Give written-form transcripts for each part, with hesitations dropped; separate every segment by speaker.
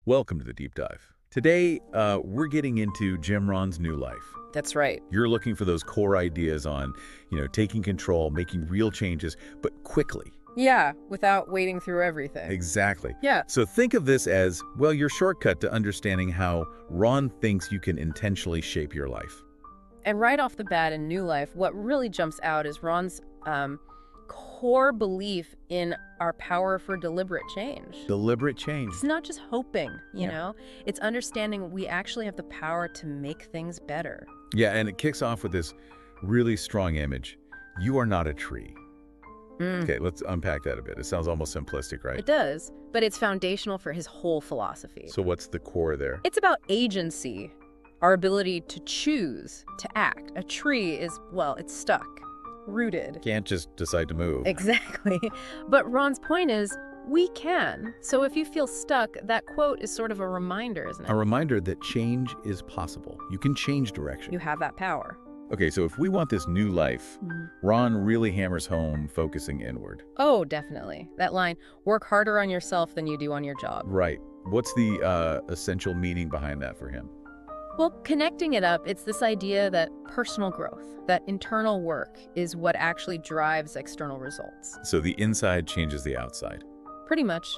Speaker 1: Welcome to the Deep Dive. Today, we're getting into Jim Rohn's new life.
Speaker 2: That's right.
Speaker 1: You're looking for those core ideas on, taking control, making real changes, but quickly.
Speaker 2: Yeah, without wading through everything.
Speaker 1: Exactly.
Speaker 2: Yeah.
Speaker 1: So think of this as, well, your shortcut to understanding how Rohn thinks you can intentionally shape your life.
Speaker 2: And right off the bat in New Life, what really jumps out is Ron's core belief in our power for deliberate change.
Speaker 1: Deliberate change.
Speaker 2: It's not just hoping, you
Speaker 1: Yeah.
Speaker 2: know? It's understanding we actually have the power to make things better.
Speaker 1: Yeah, and it kicks off with this really strong image. You are not a tree. Okay, let's unpack that a bit. It sounds almost simplistic, right?
Speaker 2: It does, but it's foundational for his whole philosophy.
Speaker 1: So what's the core there?
Speaker 2: It's about agency, our ability to choose, to act. A tree is, well, it's stuck, rooted.
Speaker 1: Can't just decide to move.
Speaker 2: Exactly. But Ron's point is, we can. So if you feel stuck, that quote is sort of a reminder, isn't it?
Speaker 1: A reminder that change is possible. You can change direction.
Speaker 2: You have that power.
Speaker 1: Okay, so if we want this new life, Ron really hammers home focusing inward.
Speaker 2: Oh, definitely. That line, work harder on yourself than you do on your job.
Speaker 1: Right. What's the essential meaning behind that for him?
Speaker 2: Well, connecting it up, it's this idea that personal growth, that internal work is what actually drives external results.
Speaker 1: So the inside changes the outside.
Speaker 2: Pretty much.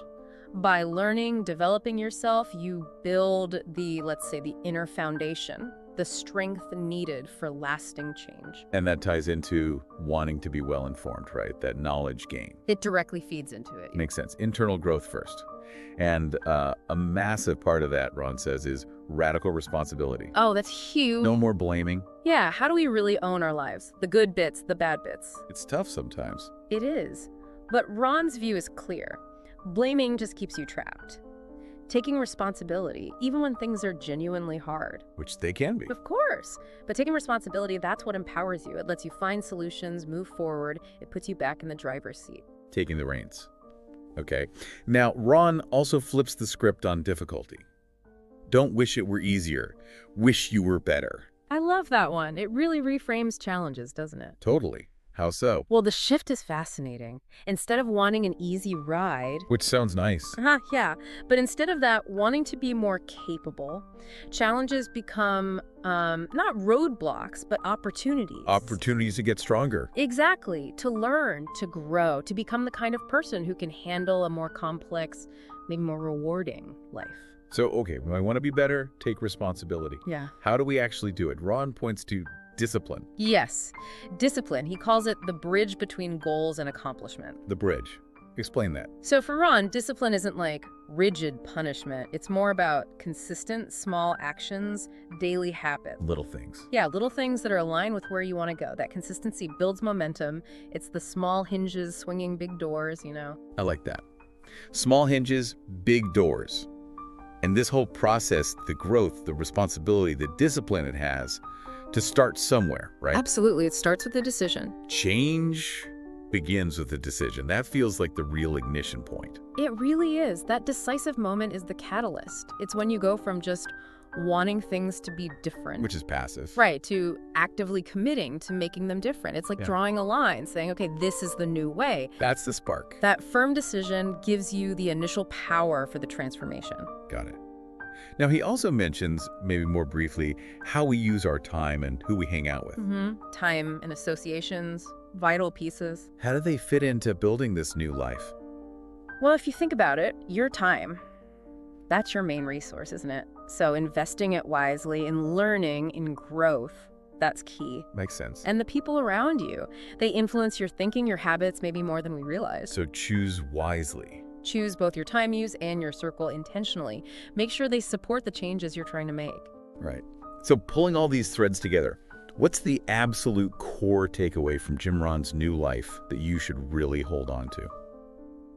Speaker 2: By learning, developing yourself, you build the, let's say, the inner foundation, the strength needed for lasting change.
Speaker 1: And that ties into wanting to be well-informed, right? That knowledge gain.
Speaker 2: It directly feeds into it.
Speaker 1: Makes sense. Internal growth first. And a massive part of that, Ron says, is radical responsibility.
Speaker 2: Oh, that's huge.
Speaker 1: No more blaming.
Speaker 2: Yeah, how do we really own our lives? The good bits, the bad bits.
Speaker 1: It's tough sometimes.
Speaker 2: It is. But Ron's view is clear. Blaming just keeps you trapped. Taking responsibility, even when things are genuinely hard.
Speaker 1: Which they can be.
Speaker 2: Of course. But taking responsibility, that's what empowers you. It lets you find solutions, move forward. It puts you back in the driver's seat.
Speaker 1: Taking the reins. Okay. Now, Ron also flips the script on difficulty. Don't wish it were easier. Wish you were better.
Speaker 2: I love that one. It really reframes challenges, doesn't it?
Speaker 1: Totally. How so?
Speaker 2: Well, the shift is fascinating. Instead of wanting an easy ride,
Speaker 1: Which sounds nice.
Speaker 2: yeah. But instead of that, wanting to be more capable, challenges become not roadblocks, but opportunities.
Speaker 1: Opportunities to get stronger.
Speaker 2: Exactly. To learn, to grow, to become the kind of person who can handle a more complex, maybe more rewarding life.
Speaker 1: So, okay, when I want to be better, take responsibility.
Speaker 2: Yeah.
Speaker 1: How do we actually do it? Ron points to discipline.
Speaker 2: Yes. Discipline. He calls it the bridge between goals and accomplishment.
Speaker 1: The bridge. Explain that.
Speaker 2: So for Ron, discipline isn't like rigid punishment. It's more about consistent, small actions, daily habits.
Speaker 1: Little things.
Speaker 2: Yeah, little things that are aligned with where you want to go. That consistency builds momentum. It's the small hinges swinging big doors, you know.
Speaker 1: I like that. Small hinges, big doors. And this whole process, the growth, the responsibility, the discipline it has to start somewhere, right?
Speaker 2: Absolutely. It starts with a decision.
Speaker 1: Change begins with a decision. That feels like the real ignition point.
Speaker 2: It really is. That decisive moment is the catalyst. It's when you go from just wanting things to be different.
Speaker 1: Which is passive.
Speaker 2: Right, to actively committing to making them different. It's like drawing a line, saying, okay, this is the new way.
Speaker 1: That's the spark.
Speaker 2: That firm decision gives you the initial power for the transformation.
Speaker 1: Got it. Now, he also mentions, maybe more briefly, how we use our time and who we hang out with.
Speaker 2: Time and associations, vital pieces.
Speaker 1: How do they fit into building this new life?
Speaker 2: Well, if you think about it, your time, that's your main resource, isn't it? So investing it wisely in learning, in growth, that's key.
Speaker 1: Makes sense.
Speaker 2: And the people around you, they influence your thinking, your habits, maybe more than we realize.
Speaker 1: So choose wisely.
Speaker 2: Choose both your time use and your circle intentionally. Make sure they support the changes you're trying to make.
Speaker 1: Right. So pulling all these threads together, what's the absolute core takeaway from Jim Rohn's new life that you should really hold on to?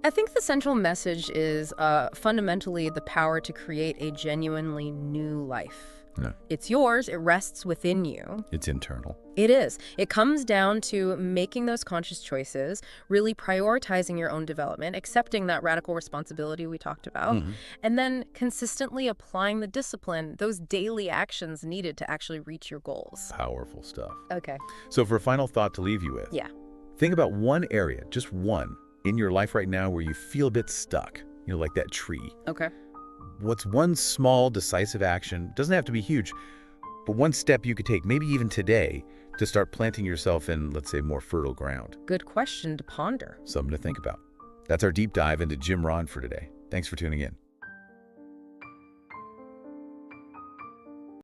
Speaker 2: I think the central message is fundamentally the power to create a genuinely new life.
Speaker 1: No.
Speaker 2: It's yours. It rests within you.
Speaker 1: It's internal.
Speaker 2: It is. It comes down to making those conscious choices, really prioritizing your own development, accepting that radical responsibility we talked about, and then consistently applying the discipline, those daily actions needed to actually reach your goals.
Speaker 1: Powerful stuff.
Speaker 2: Okay.
Speaker 1: So for a final thought to leave you with,
Speaker 2: Yeah.
Speaker 1: think about one area, just one, in your life right now where you feel a bit stuck, like that tree.
Speaker 2: Okay.
Speaker 1: what's one small, decisive action, doesn't have to be huge, but one step you could take, maybe even today, to start planting yourself in, let's say, more fertile ground?
Speaker 2: Good question to ponder.
Speaker 1: Something to think about. That's our deep dive into Jim Rohn for today. Thanks for tuning in.